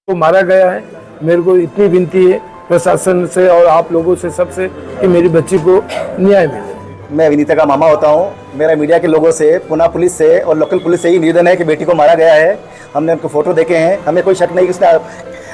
को मारा गया है। मेरे को इतनी विनती है प्रशासन से और आप लोगों से सबसे कि मेरी बच्ची को न्याय मिले। मैं विनीता का मामा होता हूँ। मेरा मीडिया के लोगों से, पुणे पुलिस से और लोकल पुलिस से ही निवेदन है कि बेटी को मारा गया है। हमने उनको फोटो देखे हैं, हमें कोई शक नहीं कि उसका,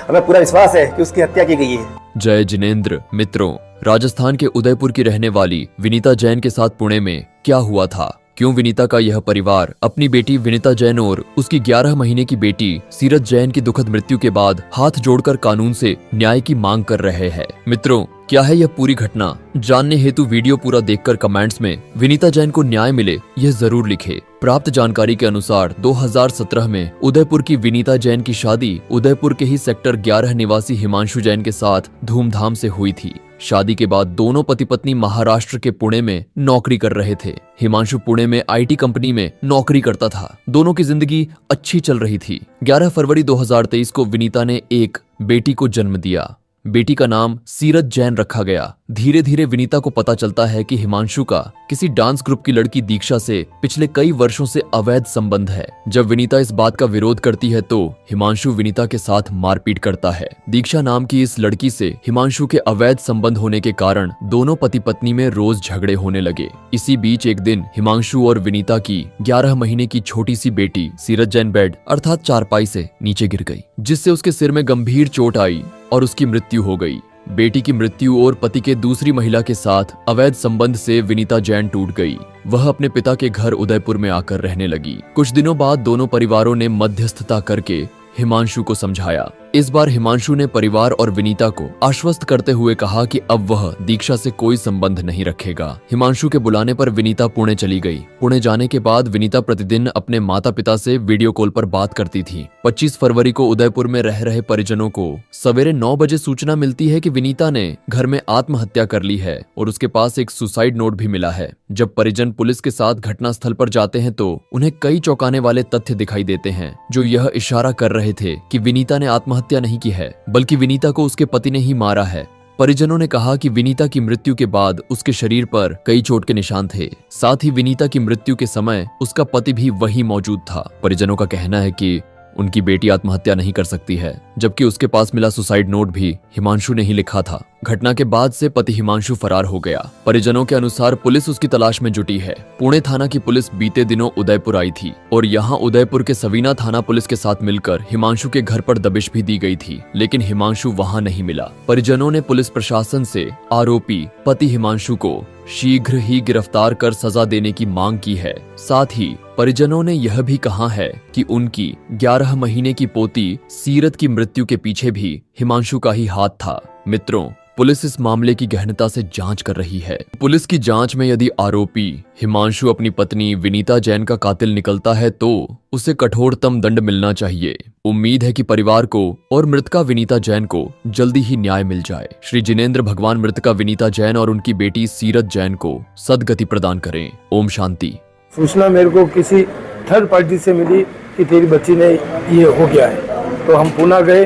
हमें पूरा विश्वास है कि उसकी हत्या की गई है। जय जिनेंद्र। मित्रों, राजस्थान के उदयपुर की रहने वाली विनीता जैन के साथ पुणे में क्या हुआ था? क्यों विनीता का यह परिवार अपनी बेटी विनीता जैन और उसकी 11 महीने की बेटी सीरत जैन की दुखद मृत्यु के बाद हाथ जोड़कर कानून से न्याय की मांग कर रहे हैं? मित्रों, क्या है यह पूरी घटना? जानने हेतु वीडियो पूरा देखकर कमेंट्स में विनीता जैन को न्याय मिले यह जरूर लिखें। प्राप्त जानकारी के अनुसार 2017 में उदयपुर की विनीता जैन की शादी उदयपुर के ही सेक्टर 11 निवासी हिमांशु जैन के साथ धूमधाम से हुई थी। शादी के बाद दोनों पति पत्नी महाराष्ट्र के पुणे में नौकरी कर रहे थे। हिमांशु पुणे में आईटी कंपनी में नौकरी करता था। दोनों की जिंदगी अच्छी चल रही थी। 11 फरवरी 2023 को विनीता ने एक बेटी को जन्म दिया। बेटी का नाम सीरत जैन रखा गया। धीरे धीरे विनीता को पता चलता है कि हिमांशु का किसी डांस ग्रुप की लड़की दीक्षा से पिछले कई वर्षों से अवैध संबंध है। जब विनीता इस बात का विरोध करती है तो हिमांशु विनीता के साथ मारपीट करता है। दीक्षा नाम की इस लड़की से हिमांशु के अवैध संबंध होने के कारण दोनों पति पत्नी में रोज झगड़े होने लगे। इसी बीच एक दिन हिमांशु और विनीता की 11 महीने की छोटी सी बेटी सीरत जैन बेड अर्थात चारपाई से नीचे गिर गई, जिससे उसके सिर में गंभीर चोट आई और उसकी मृत्यु हो गई। बेटी की मृत्यु और पति के दूसरी महिला के साथ अवैध संबंध से विनीता जैन टूट गई। वह अपने पिता के घर उदयपुर में आकर रहने लगी। कुछ दिनों बाद दोनों परिवारों ने मध्यस्थता करके हिमांशु को समझाया। इस बार हिमांशु ने परिवार और विनीता को आश्वस्त करते हुए कहा कि अब वह दीक्षा से कोई संबंध नहीं रखेगा। हिमांशु के बुलाने पर विनीता पुणे चली गई। पुणे जाने के बाद विनीता प्रतिदिन अपने माता पिता से वीडियो कॉल पर बात करती थी। 25 फरवरी को उदयपुर में रह रहे परिजनों को सवेरे 9 बजे सूचना मिलती है कि विनीता ने घर में आत्महत्या कर ली है और उसके पास एक सुसाइड नोट भी मिला है। जब परिजन पुलिस के साथ घटनास्थल पर जाते हैं तो उन्हें कई चौंकाने वाले तथ्य दिखाई देते हैं, जो यह इशारा कर रहे थे कि विनीता ने आत्महत्या नहीं की है, बल्कि विनीता को उसके पति ने ही मारा है। परिजनों ने कहा कि विनीता की मृत्यु के बाद उसके शरीर पर कई चोट के निशान थे। साथ ही विनीता की मृत्यु के समय उसका पति भी वहीं मौजूद था। परिजनों का कहना है कि उनकी बेटी आत्महत्या नहीं कर सकती है, जबकि उसके पास मिला सुसाइड नोट भी हिमांशु ने ही लिखा था। घटना के बाद से पति हिमांशु फरार हो गया। परिजनों के अनुसार पुलिस उसकी तलाश में जुटी है। पुणे थाना की पुलिस बीते दिनों उदयपुर आई थी और यहाँ उदयपुर के सवीना थाना पुलिस के साथ मिलकर हिमांशु के घर पर दबिश भी दी गई थी, लेकिन हिमांशु वहाँ नहीं मिला। परिजनों ने पुलिस प्रशासन से आरोपी पति हिमांशु को शीघ्र ही गिरफ्तार कर सजा देने की मांग की है। साथ ही परिजनों ने यह भी कहा है कि उनकी 11 महीने की पोती सीरत की मृत्यु के पीछे भी हिमांशु का ही हाथ था। मित्रों, पुलिस इस मामले की गहनता से जांच कर रही है। पुलिस की जांच में यदि आरोपी हिमांशु अपनी पत्नी विनीता जैन का कातिल निकलता है तो उसे कठोरतम दंड मिलना चाहिए। उम्मीद है कि परिवार को और मृतका विनीता जैन को जल्दी ही न्याय मिल जाए। श्री जिनेंद्र भगवान मृतका विनीता जैन और उनकी बेटी सीरत जैन को सद्गति प्रदान करें। ओम शांति। सूचना मेरे को किसी थर्ड पार्टी से मिली कि तेरी बच्ची ने ये हो गया है, तो हम पुणे गए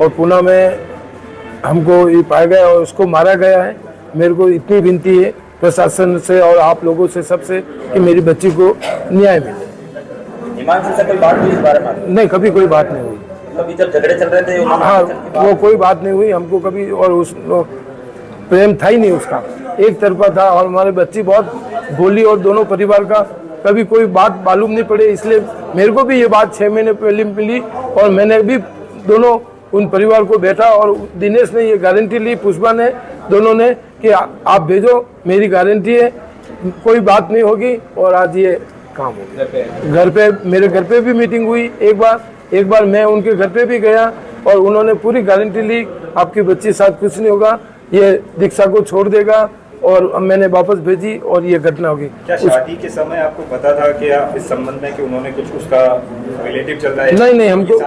और पुणे में हमको ये पाया गया और उसको मारा गया है। मेरे को इतनी विनती है प्रशासन से और आप लोगों से सबसे कि मेरी बच्ची को न्याय मिले। हिमांशु से कोई बात हुई इस बारे में? नहीं, कभी कोई बात नहीं हुई। अभी जब झगड़े चल रहे थे हाँ, वो कोई बात नहीं हुई हमको कभी, और उस प्रेम था ही नहीं उसका, एक तरफा था। और हमारी बच्ची बहुत बोली और दोनों परिवार का कभी कोई बात मालूम नहीं पड़े, इसलिए मेरे को भी ये बात 6 महीने पहले मिली और मैंने भी दोनों उन परिवार को बैठा और दिनेश ने ये गारंटी ली, पुष्पा ने, दोनों ने कि आप भेजो, मेरी गारंटी है कोई बात नहीं होगी। और आज ये काम हो गया। घर पे, मेरे घर पे भी मीटिंग हुई एक बार मैं उनके घर पे भी गया और उन्होंने पूरी गारंटी ली, आपकी बच्ची साथ कुछ नहीं होगा, ये दीक्षा को छोड़ देगा। और मैंने वापस भेजी और ये घटना होगी। क्या शादी के समय आपको पता था कि आप इस संबंध में कि उन्होंने कुछ उसका रिलेटिव चल रहा है? नहीं, हमको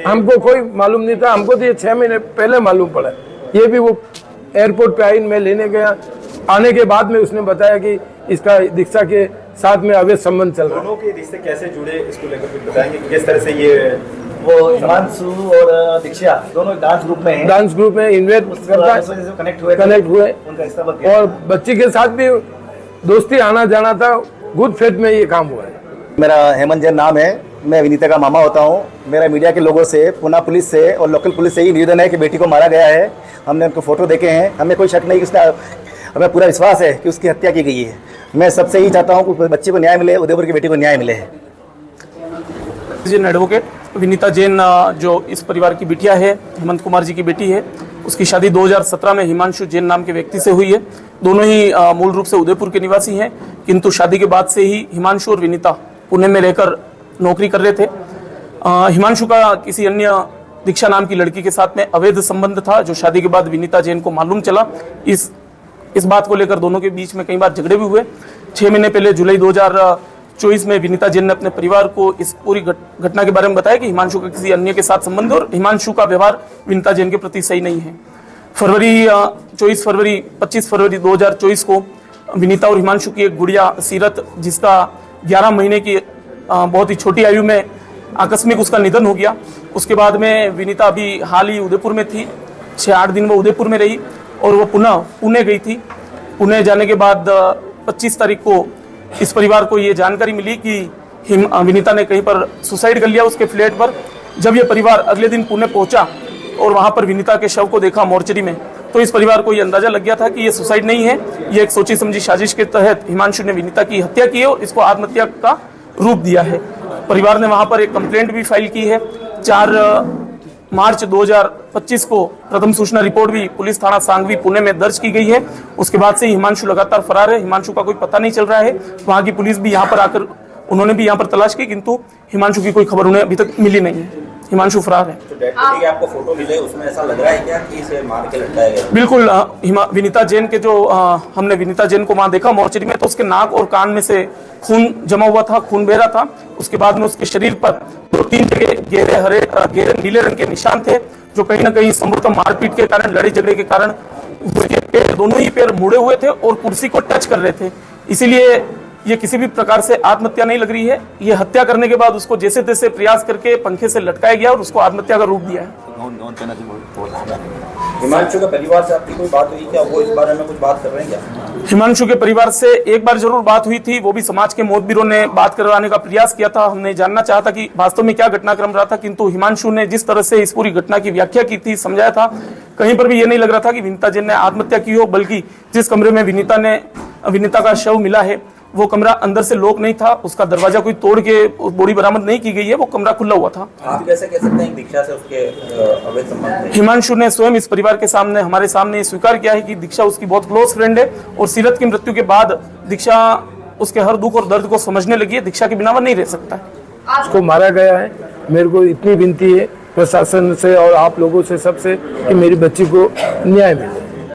हमको कोई मालूम नहीं था। हमको तो ये 6 महीने पहले मालूम पड़ा। ये भी वो एयरपोर्ट पे आई, मैं लेने गया, आने के बाद में उसने बताया कि इसका दीक्षा के साथ में अवैध संबंध चल रहा है। दोनों के रिश्ते कैसे जुड़े, इसको लेकर कुछ बताएंगे कि किस तरह से ये वो हिमांशु और दीक्षा दोनों डांस ग्रुप में हैं। डांस ग्रुप में इन्वेस्ट करता है, कनेक्ट हुए उनका रिश्ता बन गया। और बच्ची के साथ भी दोस्ती आना जाना था। गुड फेथ में ये काम हुआ है। मेरा हेमंत जैन नाम है। मैं विनीता का मामा होता हूँ। मेरा मीडिया के लोगों से, पुणे पुलिस से और लोकल पुलिस से ही निवेदन है कि बेटी को मारा गया है। हमने उनको फ़ोटो देखे हैं, हमें कोई शक नहीं कि उसने, हमें पूरा विश्वास है कि उसकी हत्या की गई है। मैं सबसे ही चाहता हूँ कि बच्चे को न्याय मिले, उदयपुर की बेटी को न्याय मिले। एडवोकेट विनीता जैन जो इस परिवार की बिटिया है, हेमंत कुमार जी की बेटी है, उसकी शादी 2017 में हिमांशु जैन नाम के व्यक्ति से हुई है। दोनों ही मूल रूप से उदयपुर के निवासी हैं, किंतु शादी के बाद से ही हिमांशु और विनीता पुणे में रहकर नौकरी कर रहे थे। हिमांशु का किसी अन्य दीक्षा नाम की लड़की के साथ में अवैध संबंध था, जो शादी के बाद विनीता जैन को मालूम चला। इस बात को लेकर दोनों के बीच में कई बार झगड़े भी हुए। 6 महीने पहले जुलाई 2024 में विनीता जैन ने अपने परिवार को इस पूरी घटना के बारे में बताया कि हिमांशु का किसी अन्य के साथ संबंध और हिमांशु का व्यवहार विनीता जैन के प्रति सही नहीं है। 25 फरवरी 2024 को विनीता और हिमांशु की एक गुड़िया सीरत, जिसका 11 महीने की बहुत ही छोटी आयु में आकस्मिक उसका निधन हो गया। उसके बाद में विनीता अभी हाल ही उदयपुर में थी, 6-8 दिन वो उदयपुर में रही और वो पुणे गई थी। पुणे जाने के बाद 25 तारीख को इस परिवार को ये जानकारी मिली कि विनीता ने कहीं पर सुसाइड कर लिया उसके फ्लैट पर। जब ये परिवार अगले दिन पुणे पहुंचा और वहां पर विनीता के शव को देखा मोर्चरी में, तो इस परिवार को ये अंदाजा लग गया था कि ये सुसाइड नहीं है, ये एक सोची समझी साजिश के तहत हिमांशु ने विनीता की हत्या की है और इसको आत्महत्या का रूप दिया है। परिवार ने वहां पर एक कंप्लेंट भी फाइल की है। 4 मार्च 2025 को प्रथम सूचना रिपोर्ट भी पुलिस थाना सांगवी पुणे में दर्ज की गई है। उसके बाद से हिमांशु लगातार फरार है। हिमांशु का कोई पता नहीं चल रहा है। वहां की पुलिस भी यहाँ पर आकर उन्होंने भी यहाँ पर तलाश की, किंतु हिमांशु की कोई खबर उन्हें अभी तक मिली नहीं है। हिमांशु फरार है। तो डेड बॉडी के आपको फोटो मिले, उसमें ऐसा लग रहा है क्या कि इसे मार के लटकाया गया? बिल्कुल। विनीता जैन के जो हमने विनीता जैन को वहां देखा मोर्चरी में, तो उसके नाक और कान में से खून जमा हुआ था, खून बह रहा था। उसके बाद में उसके शरीर पर 2-3 जगह गहरे नीले रंग के निशान थे, जो कहीं ना कहीं संभवतः मारपीट के कारण, लड़ाई झगड़े के कारण उसके पैर, दोनों ही पैर मुड़े हुए थे और कुर्सी को टच कर रहे थे। इसीलिए ये किसी भी प्रकार से आत्महत्या नहीं लग रही है। ये हत्या करने के बाद उसको जैसे तैसे प्रयास करके पंखे से लटकाया गया और उसको आत्महत्या का रूप दिया है। हिमांशु के परिवार से आपकी कोई बात हुई क्या? वो इस बारे में कुछ बात कर रहे हैं क्या? हिमांशु के परिवार से एक बार जरूर बात हुई थी, वो भी समाज के मोहब्बीरों ने बात करवाने का प्रयास किया था। हमने जानना चाहा था कि वास्तव में क्या घटनाक्रम रहा था, किंतु हिमांशु ने जिस तरह से इस पूरी घटना की व्याख्या की थी, समझाया था, कहीं पर भी ये नहीं लग रहा था कि विनीता जैन ने आत्महत्या की हो, बल्कि जिस कमरे में विनीता का शव मिला है वो कमरा अंदर से लॉक नहीं था, उसका दरवाजा कोई तोड़ के बॉडी बरामद नहीं की गई है, वो कमरा खुला हुआ था। आप कैसे कह सकते हैं दीक्षा से उसके अवैध संबंध है? हिमांशु ने स्वयं इस परिवार के सामने, हमारे सामने स्वीकार किया है कि दीक्षा उसकी बहुत क्लोज फ्रेंड है और सीरत की मृत्यु के बाद दीक्षा उसके हर दुख और दर्द को समझने लगी है। दीक्षा के बिना वो नहीं रह सकता है। उसको मारा गया है। मेरे को इतनी विनती है प्रशासन से और आप लोगों से सबसे कि मेरी बच्ची को न्याय मिले।